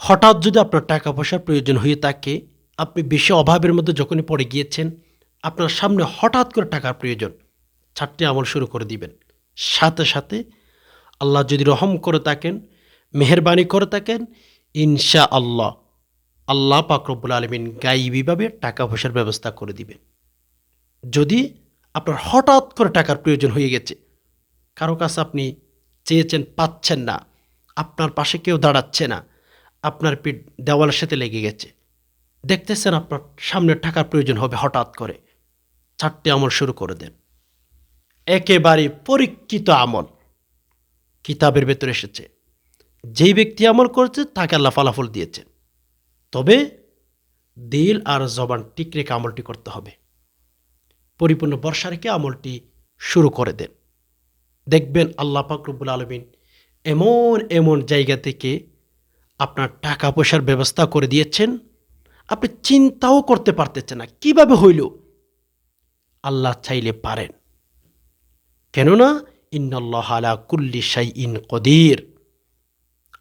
হঠাৎ যদি আপনার টাকা পয়সার প্রয়োজন হয়ে থাকে, আপনি বেশি অভাবের মধ্যে যখনই পড়ে গিয়েছেন, আপনার সামনে হঠাৎ করে টাকার প্রয়োজন, 4টি আমল শুরু করে দিবেন। সাথে সাথে আল্লাহ যদি রহম করে থাকেন, মেহেরবানি করে থাকেন, ইনশাআল্লাহ আল্লাহ পাক রব্বুল আলামিন গায়বীভাবে টাকা পয়সার ব্যবস্থা করে দিবেন। যদি আপনার হঠাৎ করে টাকার প্রয়োজন হয়ে গেছে, কারো কাছে আপনি চেয়েছেন পাচ্ছেন না, আপনার পাশে কেউ দাঁড়াচ্ছে না, আপনার পিঠ দেওয়ালের সাথে লেগে গেছে, দেখতেছেন আপনার সামনে টাকার প্রয়োজন হবে হঠাৎ করে, 4টি আমল শুরু করে দেন। একেবারে পরীক্ষিত আমল, কিতাবের ভেতরে এসেছে। যেই ব্যক্তি আমল করেছে তাকে আল্লাহ ফলাফল দিয়েছেন। তবে দিল আর জবান ঠিক রেখে আমলটি করতে হবে। পরিপূর্ণ ভরসা রেখে আমলটি শুরু করে দেন। দেখবেন আল্লাহ পাক রব্বুল আলামিন এমন এমন জায়গা থেকে আপনার টাকা পয়সার ব্যবস্থা করে দিয়েছেন, আপনি চিন্তাও করতে পারতেছেন না কিভাবে হইল। আল্লাহ চাইলে পারেন, কেননা ইন্নাল্লাহ আলা কুল্লি শাইইন কদির।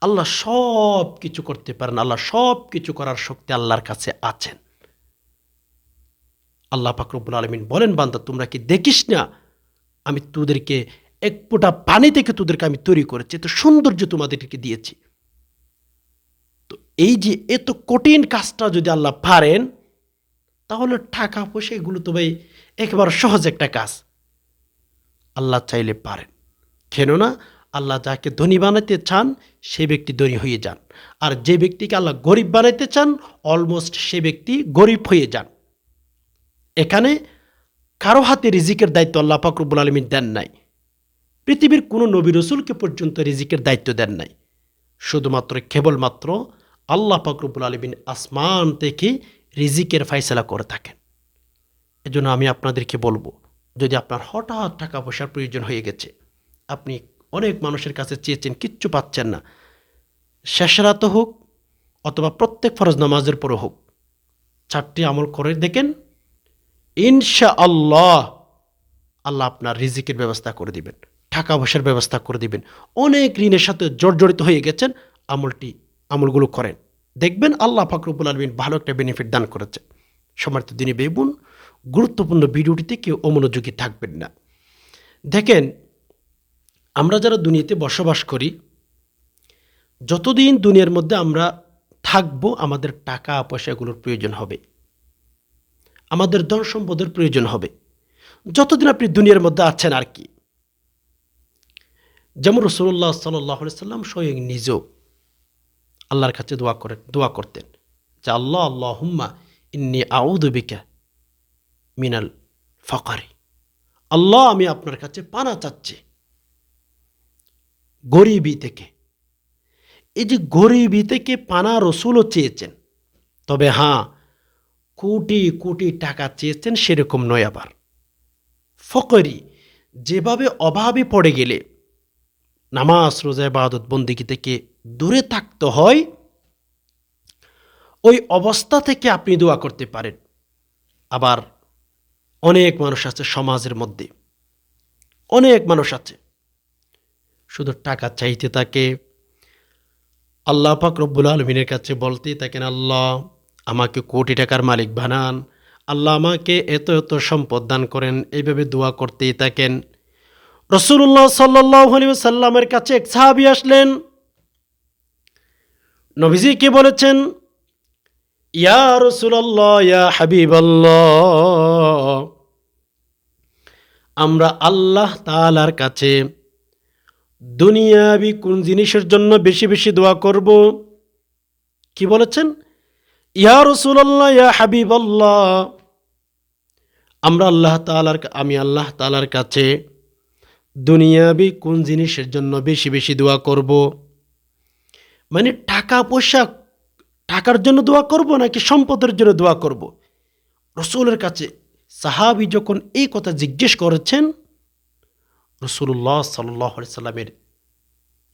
আল্লাহ সব কিছু করতে পারেন, আল্লাহ সব কিছু করার শক্তি আল্লাহর কাছে আছেন। আল্লাহ পাক রব্বুল আলামিন বলেন, বান্দা তোমরা কি দেখিস না আমি তোদেরকে এক ফোঁটা পানি থেকে তোদেরকে আমি তৈরি করেছি, এত সৌন্দর্য তোমাদেরকে দিয়েছি। তো এই যে এত কঠিন কাজটা যদি আল্লাহ পারেন, তাহলে টাকা পয়সা এগুলো তো ভাই একেবারে সহজ একটা কাজ। আল্লাহ চাইলে পারেন, কেননা আল্লাহ যাকে ধনী বানাতে চান সে ব্যক্তি ধনী হয়ে যান, আর যে ব্যক্তিকে আল্লাহ গরিব বানাইতে চান অলমোস্ট সে ব্যক্তি গরিব হয়ে যান। এখানে কারো হাতে রিজিকের দায়িত্ব আল্লাহ পাক রব্বুল আলামিন দেন নাই। পৃথিবীর কোনো নবী রসুলকে পর্যন্ত রিজিকের দায়িত্ব দেন নাই। শুধুমাত্র কেবলমাত্র আল্লাহ পাক রব্বুল আলামিন আসমান থেকে রিজিকের ফায়সালা করে থাকেন। এজন্য আমি আপনাদেরকে বলবো, যদি আপনার হঠাৎ টাকা পয়সার প্রয়োজন হয়ে গেছে, আপনি অনেক মানুষের কাছে চেয়েছেন কিচ্ছু পাচ্ছেন না, শেষ রাতে হোক অথবা প্রত্যেক ফরজ নামাজের পরে হোক, 4টি আমল করে দেখেন, ইনশাআল্লাহ আল্লাহ আপনার রিজিকের ব্যবস্থা করে দিবেন, টাকা পয়সার ব্যবস্থা করে দিবেন। অনেক ঋণের সাথে জর্জরিত হয়ে গেছেন, আমলগুলো করেন, দেখবেন আল্লাহ পাক রব্বুল আলামিন ভালো একটা বেনিফিট দান করেছে। সম্মানিত দিনী ভাই বোন, গুরুত্বপূর্ণ ভিডিওটিতে কেউ অমনোযোগী থাকবেন না। দেখেন, আমরা যারা দুনিয়াতে বসবাস করি, যতদিন দুনিয়ার মধ্যে আমরা থাকবো আমাদের টাকা পয়সাগুলোর প্রয়োজন হবে, আমাদের ধন সম্পদের প্রয়োজন হবে, যতদিন আপনি দুনিয়ার মধ্যে আছেন আর কি। যেমন রাসূলুল্লাহ সাল্লাল্লাহু আলাইহি সাল্লাম স্বয়ং নিজেও আল্লাহর কাছে দোয়া করতেন যে আল্লাহ আল্লাহুম্মা ইন্নী আউযু বিকা মিনাল ফাকরি। আল্লাহ আমি আপনার কাছে পানা চাচ্ছি গরিবি থেকে। এই যে গরিবি থেকে পানা রসুলও চেয়েছেন, তবে হ্যাঁ, কোটি কোটি টাকা চেয়েছেন সেরকম নয়। আবার ফকরি, যেভাবে অভাবে পড়ে গেলে নামাজ রোজা ইবাদত বন্দেগী থেকে দূরে থাকতে হয়, ওই অবস্থা থেকে আপনি দোয়া করতে পারেন। আবার অনেক মানুষ আছে সমাজের মধ্যে, অনেক মানুষ আছে শুধু টাকা চাইতে থাকে, আল্লাহ পাক রব্বুল আলামিনের কাছে বলতেই থাকেন, আল্লাহ আমাকে কোটি টাকার মালিক বানান, আল্লাহ আমাকে এত এত সম্পদ দান করেন, এইভাবে দোয়া করতেই থাকেন। রাসূলুল্লাহ সাল্লাল্লাহু আলাইহি ওয়াসাল্লামের কাছে এক সাহাবী আসলেন, নবীজি কে বলেছেন, ইয়া রাসূলুল্লাহ ইয়া হাবিবাল্লাহ, আমরা আল্লাহ তাআলার কাছে দুনিয়াবি কোন জিনিসের জন্য বেশি বেশি দোয়া করব? কি বলেছেন? ইয়া রাসূলুল্লাহ ইয়া হাবিবাল্লাহ, আমি আল্লাহ তাআলার কাছে দুনিয়াবি কোন জিনিসের জন্য বেশি বেশি দোয়া করব? মানে টাকা পয়সা, টাকার জন্য দোয়া করব নাকি সম্পদের জন্য দোয়া করব? রাসূলের কাছে সাহাবী যখন এই কথা জিজ্ঞেস করেছেন, রাসূলুল্লাহ সাল্লাল্লাহু আলাইহি সাল্লামের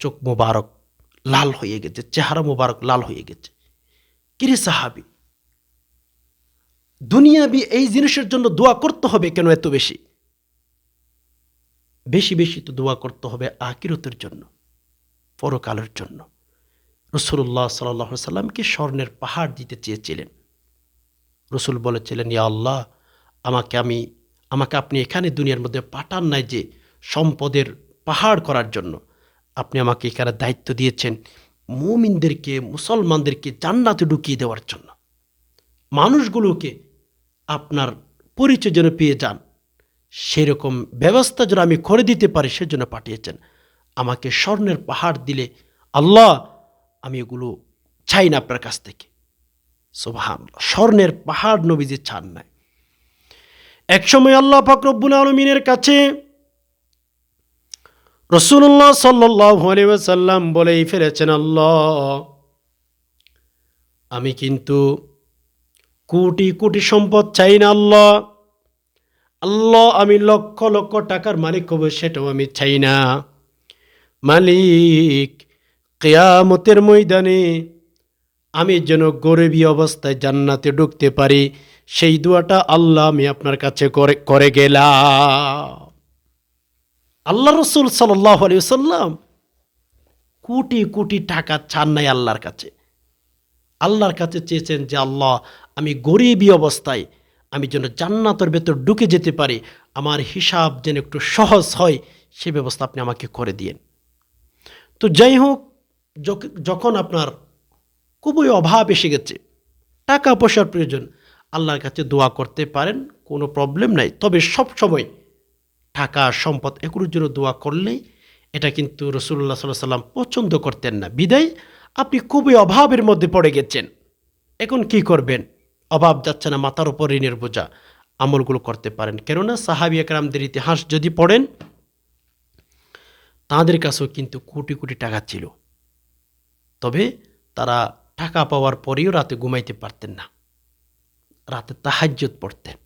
চোখ মোবারক লাল হয়ে গেছে, চেহারা মোবারক লাল হয়ে গেছে। কিরে সাহাবী, দুনিয়াবি এই জিনিসের জন্য দোয়া করতে হবে কেন এত বেশি? বেশি বেশি তো দোয়া করতে হবে আখিরাতের জন্য, পরকালের জন্য। রাসূলুল্লাহ সাল্লাল্লাহু আলাইহি সাল্লামকে স্বর্ণের পাহাড় দিতে চেয়েছিলেন। রসুল বলেছিলেন, ইয়া আল্লাহ, আমাকে আপনি এখানে দুনিয়ার মধ্যে পাঠান নাই যে সম্পদের পাহাড় করার জন্য। আপনি আমাকে এখানে দায়িত্ব দিয়েছেন মুমিনদেরকে, মুসলমানদেরকে জান্নাতে ঢুকিয়ে দেওয়ার জন্য। মানুষগুলোকে আপনার পরিচয় যেন পেয়ে যান, সেরকম ব্যবস্থা যেন আমি করে দিতে পারি সেজন্য পাঠিয়েছেন। আমাকে স্বর্ণের পাহাড় দিলে আল্লাহ, আমি এগুলো চাই না আপনার কাছ থেকে। সুবহানাল্লাহ, স্বর্ণের পাহাড় নবীজি চান নাই। একসময় আল্লাহ পাক রব্বুল আলামিনের কাছে রাসূলুল্লাহ সাল্লাল্লাহু আলাইহি ওয়াসাল্লাম বলেই ফেলেছেন, আল্লাহ, আমি কিন্তু কোটি কোটি সম্পদ চাই না। আল্লাহ, আমি লক্ষ লক্ষ টাকার মালিক হব সেটাও আমি চাই না। মালিক, কিয়ামতের ময়দানে আমি যেন গরিবী অবস্থায় জান্নাতে ঢুকতে পারি, সেই দোয়াটা আল্লাহ আমি আপনার কাছে করে গেলাম। আল্লাহ রসুল সাল্লাল্লাহু আলাইহি ওয়াসাল্লাম কোটি কোটি টাকা চান নাই আল্লাহর কাছে। আল্লাহর কাছে চেয়েছেন যে আল্লাহ, আমি গরিবী অবস্থায় আমি যেন জান্নাতের ভেতর ঢুকে যেতে পারি, আমার হিসাব যেন একটু সহজ হয়, সে ব্যবস্থা আপনি আমাকে করে দিয়েন। তো যাই হোক, যখন আপনার খুবই অভাব এসে গেছে, টাকা পয়সার প্রয়োজন, আল্লাহর কাছে দোয়া করতে পারেন, কোনো প্রবলেম নাই। তবে সব সময় টাকা সম্পদ এগুলোর জন্য দোয়া করলেই এটা কিন্তু রাসূলুল্লাহ সাল্লাল্লাহু আলাইহি ওয়াসাল্লাম পছন্দ করতেন না। বিদায় আপনি খুবই অভাবের মধ্যে পড়ে গেছেন, এখন কি করবেন? অভাব যাচ্ছে না, মাথার উপর ঋণের বোঝা, আমলগুলো করতে পারেন। কেননা সাহাবিয়ে কেরামদের ইতিহাস যদি পড়েন, তাদের কাছেও কিন্তু কোটি কোটি টাকা ছিল, তবে তারা টাকা পাওয়ার পরেও রাতে ঘুমাইতে পারতেন না, রাতে তাহাজ্জুদ পড়তেন।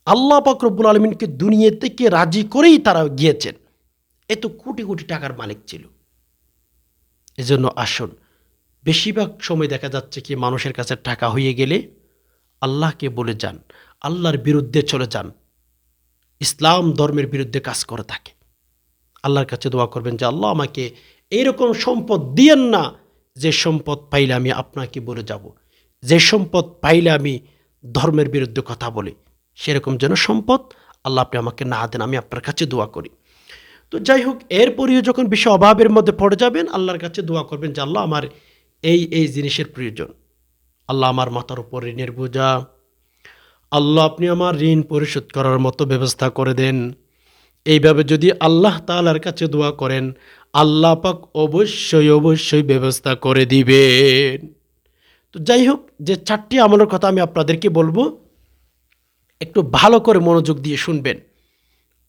আল্লাহ পাক রব্বুল আলামিনকে দুনিয়া থেকে রাজি করেই তারা গিয়েছেন, এত কোটি কোটি টাকার মালিক ছিল। এজন্য আসুন, বেশিরভাগ সময় দেখা যাচ্ছে কি মানুষের কাছে টাকা হয়ে গেলে আল্লাহকে বলে যান, আল্লাহর বিরুদ্ধে চলে যান, ইসলাম ধর্মের বিরুদ্ধে কাজ করে থাকে। আল্লাহর কাছে দোয়া করবেন যে আল্লাহ, আমাকে এইরকম সম্পদ দিয়েন না যে সম্পদ পাইলে আমি আপনাকে বলে যাব, যে সম্পদ পাইলে আমি ধর্মের বিরুদ্ধে কথা বলি, সেরকম যেন সম্পদ আল্লাহ আপনি আমাকে না দেন, আমি আপনার কাছে দোয়া করি। তো যাই হোক, এরপরেও যখন বেশি অভাবের মধ্যে পড়ে যাবেন, আল্লাহর কাছে দোয়া করবেন যে আল্লাহ, আমার এই এই জিনিসের প্রয়োজন। আল্লাহ, আমার মাথার উপর ঋণের বোঝা, আল্লাহ আপনি আমার ঋণ পরিশোধ করার মতো ব্যবস্থা করে দেন। এইভাবে যদি আল্লাহ তাআলার কাছে দোয়া করেন, আল্লাহ পাক অবশ্যই অবশ্যই ব্যবস্থা করে দিবেন। তো যাই হোক, যে 4টি আমলের কথা আমি আপনাদেরকে বলবো, একটু ভালো করে মনোযোগ দিয়ে শুনবেন।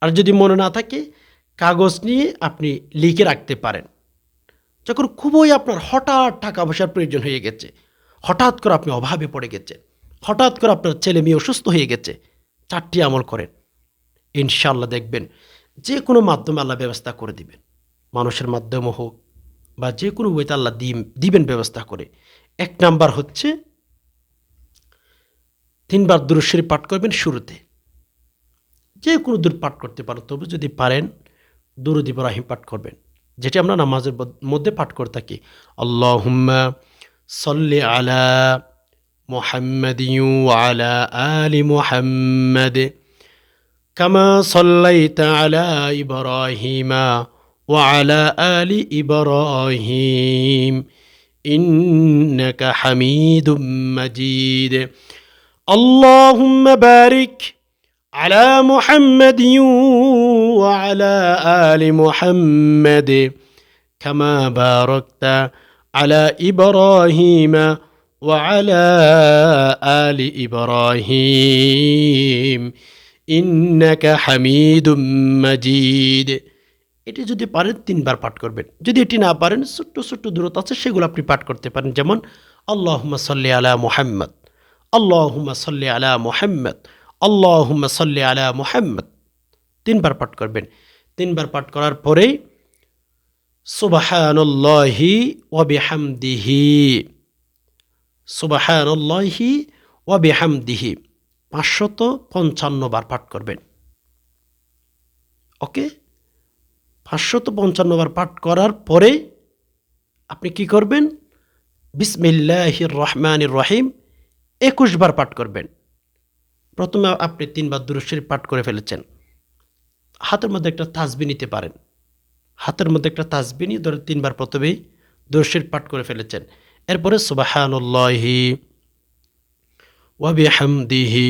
আর যদি মনে না থাকে, কাগজ নিয়ে আপনি লিখে রাখতে পারেন। যখন খুবই আপনার হঠাৎ টাকা পয়সার প্রয়োজন হয়ে গেছে, হঠাৎ করে আপনি অভাবে পড়ে গেছেন, হঠাৎ করে আপনার ছেলে মেয়ে অসুস্থ হয়ে গেছে, 4টি আমল করেন, ইনশাআল্লাহ দেখবেন যে কোনো মাধ্যমে আল্লাহ ব্যবস্থা করে দিবেন। মানুষের মাধ্যমে হোক বা যে কোনো ওয়েতে আল্লাহ দিবেন ব্যবস্থা করে। 1 নাম্বার হচ্ছে 3 বার দুরূদ শরীফ পাঠ করবেন শুরুতে। যে কোনো দুরূদ পাঠ করতে পারেন, তবে যদি পারেন দুরূদ ইব্রাহিম পাঠ করবেন, যেটি আমরা নামাজের মধ্যে পাঠ করে থাকি। আল্লাহুম্মা সাল্লি আলা মুহাম্মাদিন ওয়া আলা আলি মুহাম্মাদ কামা সাল্লাইতা আলা ইব্রাহিমা ওয়া আলা আলি ইব্রাহিম ইন্নাকা হামিদুম মাজিদ। আল্লাহুম্মা বারিক আলা মুহাম্মাদিন ওয়া আলা আলি মুহাম্মাদ কামা বারাকতা আলা ইব্রাহিমা ওয়া আলা আলি ইব্রাহিম ইন্নাকা হামিদুম মাজিদ। এটি যদি পারেন 3 বার পাঠ করবেন। যদি এটি না পারেন, ছোট্ট ছোট্ট দূরত আছে, সেগুলো আপনি পাঠ করতে পারেন। যেমন আল্লাহুম্মা সাল্লি আলা মুহাম্মদ, আল্লাহুম্মা সাল্লি আলা মুহাম্মদ, আল্লাহুম্মা সাল্লি আলা মুহাম্মদ, 3 বার পাঠ করবেন। 3 বার পাঠ করার পরেই সুবহানাল্লাহি ওয়া বিহামদিহি, সুবহানাল্লাহি ওয়া বিহামদিহি 555 বার পাঠ করবেন। ওকে, 555 বার পাঠ করার পরে আপনি কি করবেন? বিসমিল্লাহির রহমানির রহিম ২১ বার পাঠ করবেন। প্রথমে আপনি ৩ বার দুরূদ শরীফ পাঠ করে ফেলেছেন। হাতের মধ্যে একটা তাসবিহ নিতে পারেন। হাতের মধ্যে একটা তাসবিহ নিয়ে ধরে ৩ বার প্রথমেই দুরূদ শরীফ পাঠ করে ফেলেছেন। এরপরে সুবহানাল্লাহি ওয়া বিহামদিহি,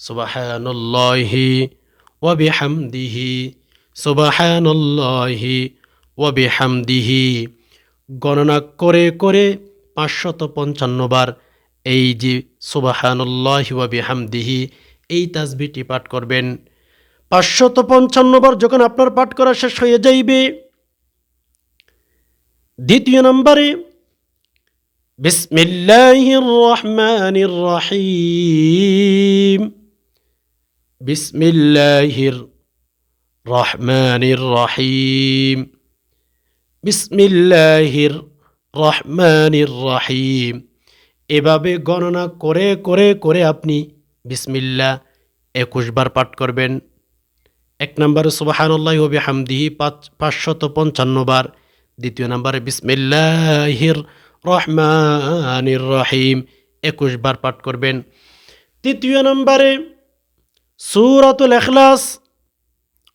সুবহানাল্লাহি ওয়া বিহামদিহি, সুবহানাল্লাহি ওয়া বিহামদিহি গণনা করে করে ৫৫৫ বার এই যে সুবহানাল্লাহি ওয়া বিহামদিহি এই তাসবিহটি পাঠ করবেন। ৫৫৫ বার যখন আপনার পাঠ করা শেষ হয়ে যাইবে, দ্বিতীয় নম্বরে বিসমিল্লাহির রহমানির রহিম, বিসমিল্লাহির রহমানির রহিম, বিসমিল্লাহির রহমানির রহিম এভাবে গণনা করে করে করে আপনি বিসমিল্লাহ ২১ বার পাঠ করবেন। ১ নম্বরে সুবহানাল্লাহি ওয়া বিহামদিহি ৫৫৫ বার, দ্বিতীয় নম্বরে বিসমিল্লাহির রহমানির রহিম ২১ বার পাঠ করবেন। তৃতীয় নম্বরে সূরাতুল ইখলাস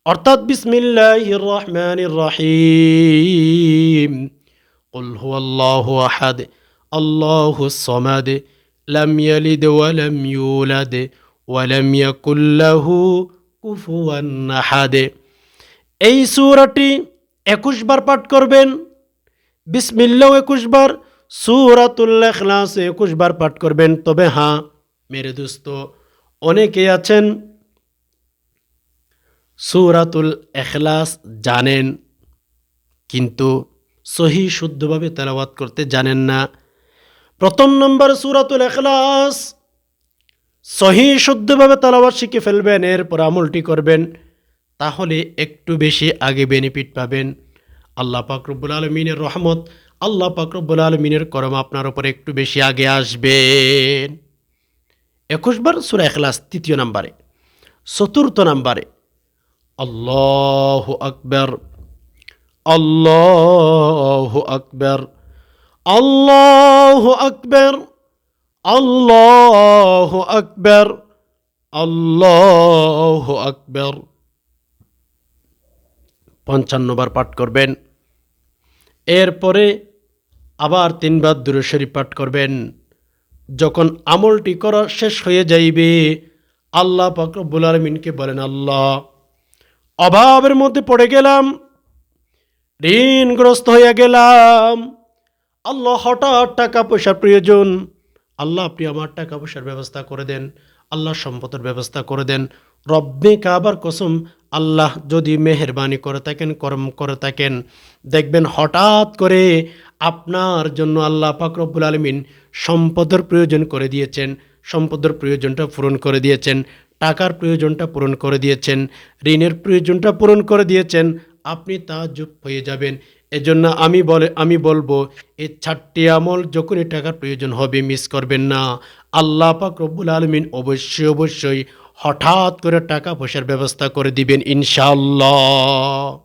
অর্থাৎ বিসমিল্লাহির রহমানির রহিম কুল হুয়াল্লাহু আহাদ আল্লাহুস সামাদ লাম ইয়ালিদ ওয়া লাম ইউলাদ ওয়া লাম ইয়াকুল লাহু কুফুয়ান আহাদ এই সূরাটি ২১ বার পাঠ করবেন। বিসমিল্লাহ ২১ বার, সূরাতুল ইখলাস ২১ বার পাঠ করবেন। তবে হ্যাঁ মেরে দোস্ত, অনেকে আছেন সূরাতুল ইখলাস জানেন কিন্তু সহি শুদ্ধভাবে তেলাওয়াত করতে জানেন না। প্রথম নম্বর সূরাতুল ইখলাস সহি শুদ্ধভাবে তেলাওয়াত শিখে ফেলবেন, এরপর আমলটি করবেন, তাহলে একটু বেশি আগে বেনিফিট পাবেন। আল্লাহ পাক রব্বুল আলামিনের রহমত, আল্লাহ পাক রব্বুল আলামিনের করম আপনার উপরে একটু বেশি আগে আসবেন। ২১ বার সূরা ইখলাস তৃতীয় নম্বরে। চতুর্থ নম্বরে আল্লাহু আকবার, আল্লাহু আকবার, আল্লাহু আকবার, আল্লাহু আকবার, আল্লাহু আকবার ৫৫ বার পাঠ করবেন। এরপরে আবার ৩ বার দুরূদ শরীফ পাঠ করবেন। যখন আমলটি করা শেষ হয়ে যাইবে, আল্লাহ পাক রব্বুল আলামিনকে বলেন, আল্লাহ অভাবের মধ্যে পড়ে গেলাম, ঋণগ্রস্ত হয়ে গেলাম, আল্লাহ হঠাৎ টাকা পয়সার প্রয়োজন, আল্লাহ আপনি আমার টাকা পয়সার ব্যবস্থা করে দেন, আল্লাহ সম্পদের ব্যবস্থা করে দেন। রব্বে কাবার কসম, আল্লাহ যদি মেহেরবানি করে থাকেন, করম করে থাকেন, দেখবেন হঠাৎ করে আপনার জন্য আল্লাহ পাক রব্বুল আলামিন সম্পদের প্রয়োজন করে দিয়েছেন, সম্পদের প্রয়োজনটা পূরণ করে দিয়েছেন, টাকার প্রয়োজনটা পূরণ করে দিয়েছেন, ঋণের প্রয়োজনটা পূরণ করে দিয়েছেন। আপনি তাজ্জুব হয়ে যাবেন। এজন্য আমি বলবো এই ৪টি আমল যখনই টাকার প্রয়োজন হবে মিস করবেন না। আল্লাহ পাক রব্বুল আলামিন অবশ্যই হঠাৎ করে টাকা পয়সার ব্যবস্থা করে দিবেন ইনশাআল্লাহ।